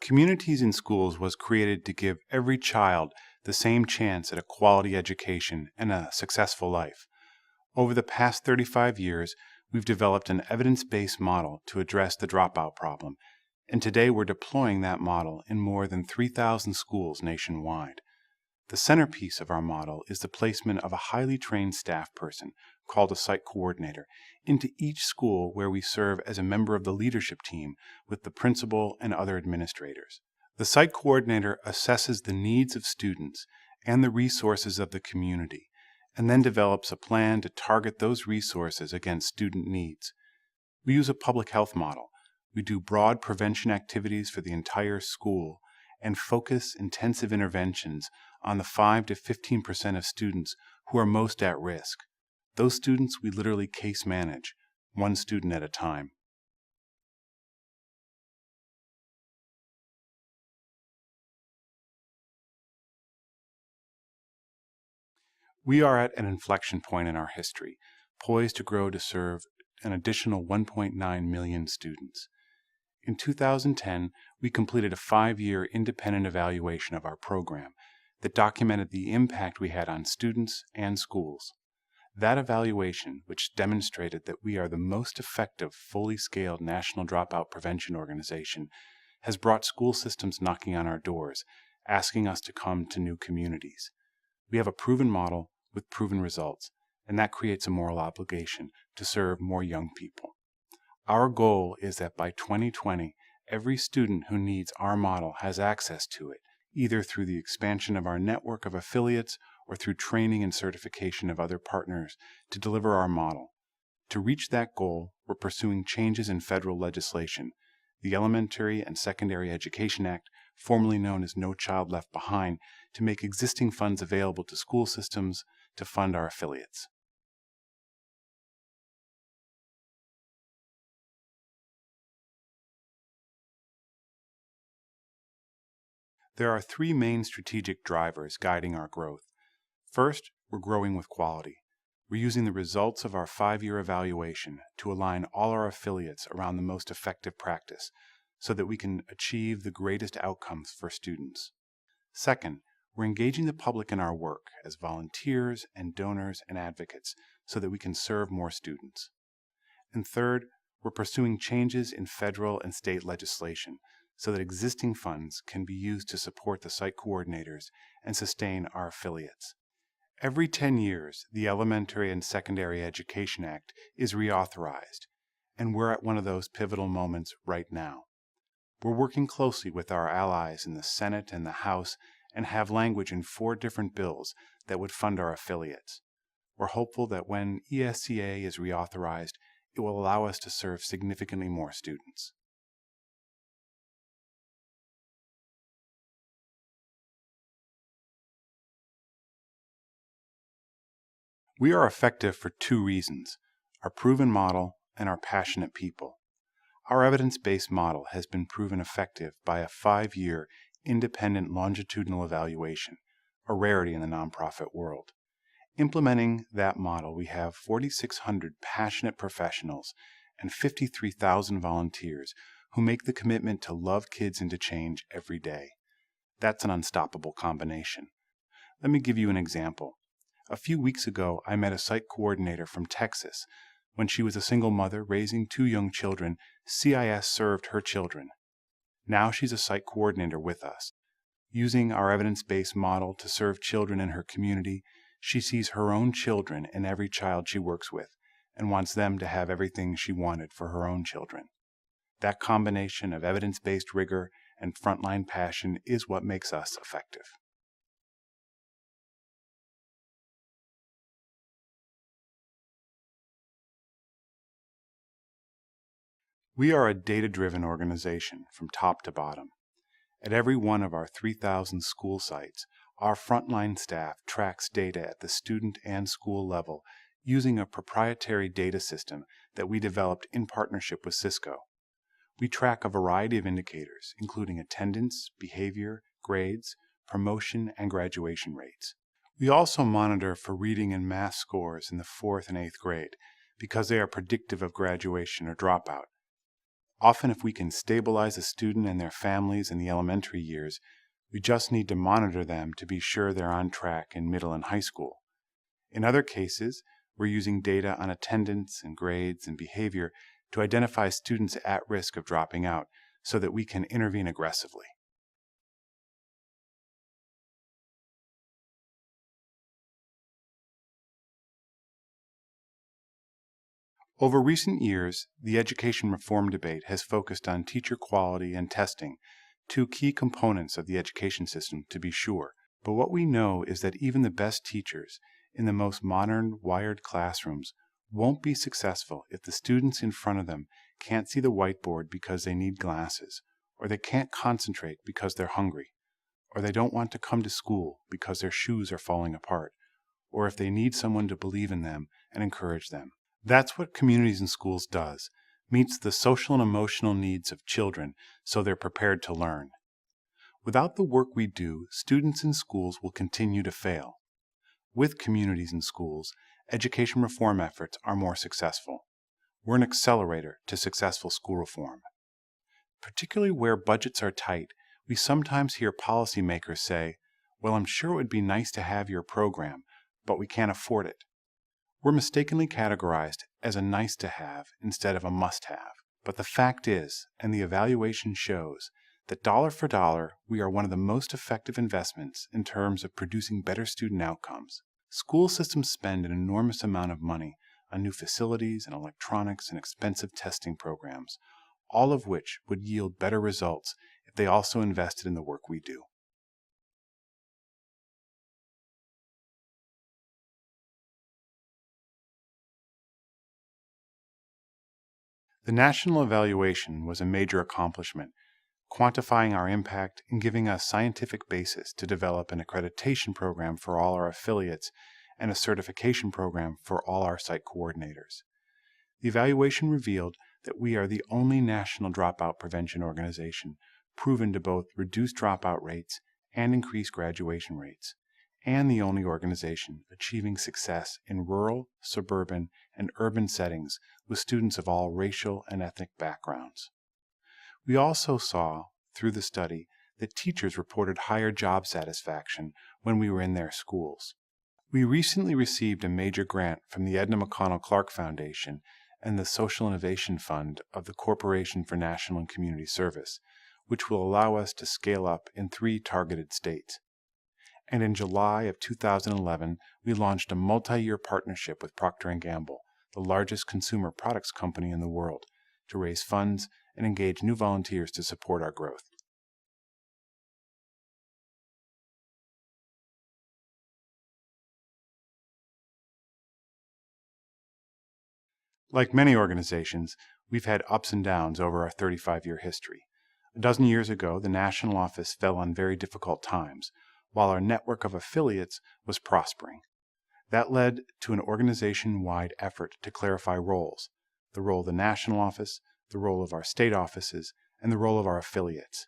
Communities in Schools was created to give every child the same chance at a quality education and a successful life. Over the past 35 years, we've developed an evidence-based model to address the dropout problem, and today we're deploying that model in more than 3,000 schools nationwide. The centerpiece of our model is the placement of a highly trained staff person, called a site coordinator, into each school where we serve as a member of the leadership team with the principal and other administrators. The site coordinator assesses the needs of students and the resources of the community, and then develops a plan to target those resources against student needs. We use a public health model. We do broad prevention activities for the entire school and focus intensive interventions on the 5 to 15% of students who are most at risk. Those students we literally case manage, one student at a time. We are at an inflection point in our history, poised to grow to serve an additional 1.9 million students. In 2010, we completed a 5-year independent evaluation of our program that documented the impact we had on students and schools. That evaluation, which demonstrated that we are the most effective, fully scaled national dropout prevention organization, has brought school systems knocking on our doors, asking us to come to new communities. We have a proven model with proven results, and that creates a moral obligation to serve more young people. Our goal is that by 2020, every student who needs our model has access to it, either through the expansion of our network of affiliates or through training and certification of other partners to deliver our model. To reach that goal, we're pursuing changes in federal legislation, the Elementary and Secondary Education Act, formerly known as No Child Left Behind, to make existing funds available to school systems to fund our affiliates. There are 3 main strategic drivers guiding our growth. First, we're growing with quality. We're using the results of our 5-year evaluation to align all our affiliates around the most effective practice so that we can achieve the greatest outcomes for students. Second, we're engaging the public in our work as volunteers and donors and advocates so that we can serve more students. And third, we're pursuing changes in federal and state legislation so that existing funds can be used to support the site coordinators and sustain our affiliates. Every 10 years, the Elementary and Secondary Education Act is reauthorized, and we're at one of those pivotal moments right now. We're working closely with our allies in the Senate and the House and have language in 4 different bills that would fund our affiliates. We're hopeful that when ESCA is reauthorized, it will allow us to serve significantly more students. We are effective for 2 reasons: our proven model and our passionate people. Our evidence-based model has been proven effective by a 5-year independent longitudinal evaluation, a rarity in the nonprofit world. Implementing that model, we have 4,600 passionate professionals and 53,000 volunteers who make the commitment to love kids and to change every day. That's an unstoppable combination. Let me give you an example. A few weeks ago, I met a site coordinator from Texas. When she was a single mother raising 2 young children, CIS served her children. Now she's a site coordinator with us. Using our evidence-based model to serve children in her community, she sees her own children in every child she works with and wants them to have everything she wanted for her own children. That combination of evidence-based rigor and frontline passion is what makes us effective. We are a data-driven organization from top to bottom. At every one of our 3,000 school sites, our frontline staff tracks data at the student and school level using a proprietary data system that we developed in partnership with Cisco. We track a variety of indicators, including attendance, behavior, grades, promotion, and graduation rates. We also monitor for reading and math scores in the 4th and 8th grade because they are predictive of graduation or dropout. Often, if we can stabilize a student and their families in the elementary years, we just need to monitor them to be sure they're on track in middle and high school. In other cases, we're using data on attendance and grades and behavior to identify students at risk of dropping out so that we can intervene aggressively. Over recent years, the education reform debate has focused on teacher quality and testing, two key components of the education system, to be sure. But what we know is that even the best teachers in the most modern, wired classrooms won't be successful if the students in front of them can't see the whiteboard because they need glasses, or they can't concentrate because they're hungry, or they don't want to come to school because their shoes are falling apart, or if they need someone to believe in them and encourage them. That's what Communities in Schools does, meets the social and emotional needs of children so they're prepared to learn. Without the work we do, students in schools will continue to fail. With Communities in Schools, education reform efforts are more successful. We're an accelerator to successful school reform. Particularly where budgets are tight, we sometimes hear policymakers say, "Well, I'm sure it would be nice to have your program, but we can't afford it." We're mistakenly categorized as a nice to have instead of a must have. But the fact is, and the evaluation shows, that dollar for dollar, we are one of the most effective investments in terms of producing better student outcomes. School systems spend an enormous amount of money on new facilities and electronics and expensive testing programs, all of which would yield better results if they also invested in the work we do. The national evaluation was a major accomplishment, quantifying our impact and giving us scientific basis to develop an accreditation program for all our affiliates and a certification program for all our site coordinators. The evaluation revealed that we are the only national dropout prevention organization proven to both reduce dropout rates and increase graduation rates, and the only organization achieving success in rural, suburban, and urban settings with students of all racial and ethnic backgrounds. We also saw, through the study, that teachers reported higher job satisfaction when we were in their schools. We recently received a major grant from the Edna McConnell Clark Foundation and the Social Innovation Fund of the Corporation for National and Community Service, which will allow us to scale up in 3 targeted states. And in July of 2011, we launched a multi-year partnership with Procter & Gamble, the largest consumer products company in the world, to raise funds and engage new volunteers to support our growth. Like many organizations, we've had ups and downs over our 35-year history. A dozen years ago, the national office fell on very difficult times, while our network of affiliates was prospering. That led to an organization-wide effort to clarify roles: the role of the national office, the role of our state offices, and the role of our affiliates.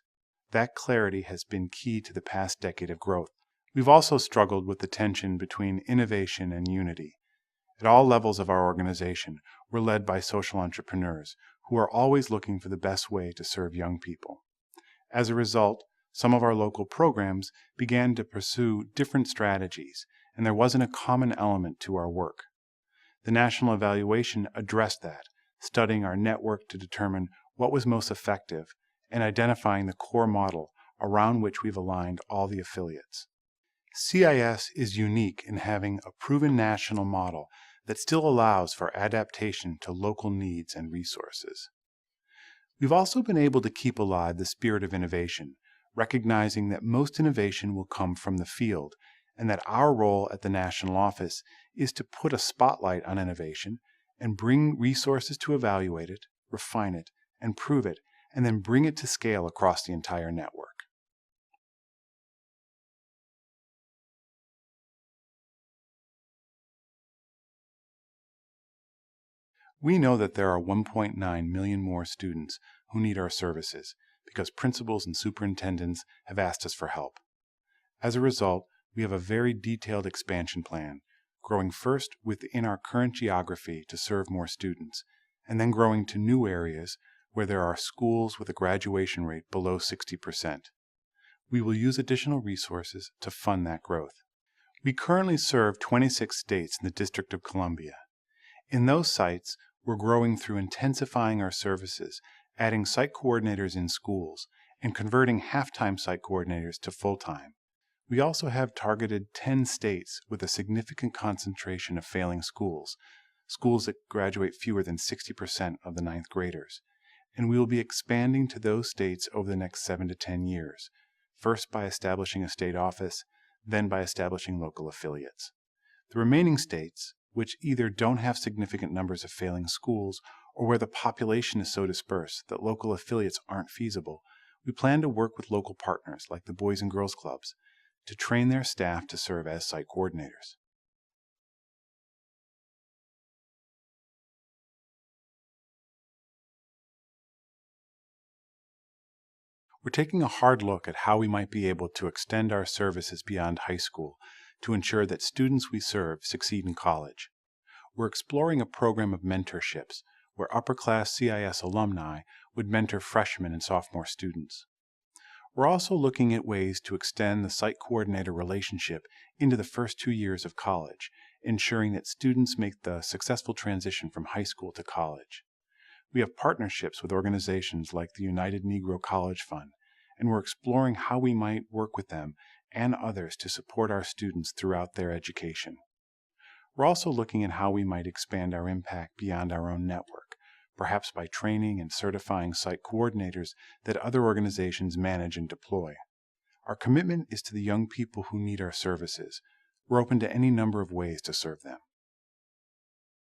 That clarity has been key to the past decade of growth. We've also struggled with the tension between innovation and unity. At all levels of our organization, we're led by social entrepreneurs who are always looking for the best way to serve young people. As a result, some of our local programs began to pursue different strategies, and there wasn't a common element to our work. The national evaluation addressed that, studying our network to determine what was most effective and identifying the core model around which we've aligned all the affiliates. CIS is unique in having a proven national model that still allows for adaptation to local needs and resources. We've also been able to keep alive the spirit of innovation, recognizing that most innovation will come from the field, and that our role at the national office is to put a spotlight on innovation and bring resources to evaluate it, refine it, and prove it, and then bring it to scale across the entire network. We know that there are 1.9 million more students who need our services because principals and superintendents have asked us for help. As a result, we have a very detailed expansion plan, growing first within our current geography to serve more students, and then growing to new areas where there are schools with a graduation rate below 60%. We will use additional resources to fund that growth. We currently serve 26 states in the District of Columbia. In those sites, we're growing through intensifying our services, adding site coordinators in schools, and converting half-time site coordinators to full-time. We also have targeted 10 states with a significant concentration of failing schools, schools that graduate fewer than 60% of the ninth graders. And we will be expanding to those states over the next 7 to 10 years, first by establishing a state office, then by establishing local affiliates. The remaining states, which either don't have significant numbers of failing schools or where the population is so dispersed that local affiliates aren't feasible, we plan to work with local partners like the Boys and Girls Clubs to train their staff to serve as site coordinators. We're taking a hard look at how we might be able to extend our services beyond high school to ensure that students we serve succeed in college. We're exploring a program of mentorships where upper-class CIS alumni would mentor freshmen and sophomore students. We're also looking at ways to extend the site coordinator relationship into the first 2 years of college, ensuring that students make the successful transition from high school to college. We have partnerships with organizations like the United Negro College Fund, and we're exploring how we might work with them and others to support our students throughout their education. We're also looking at how we might expand our impact beyond our own network, perhaps by training and certifying site coordinators that other organizations manage and deploy. Our commitment is to the young people who need our services. We're open to any number of ways to serve them.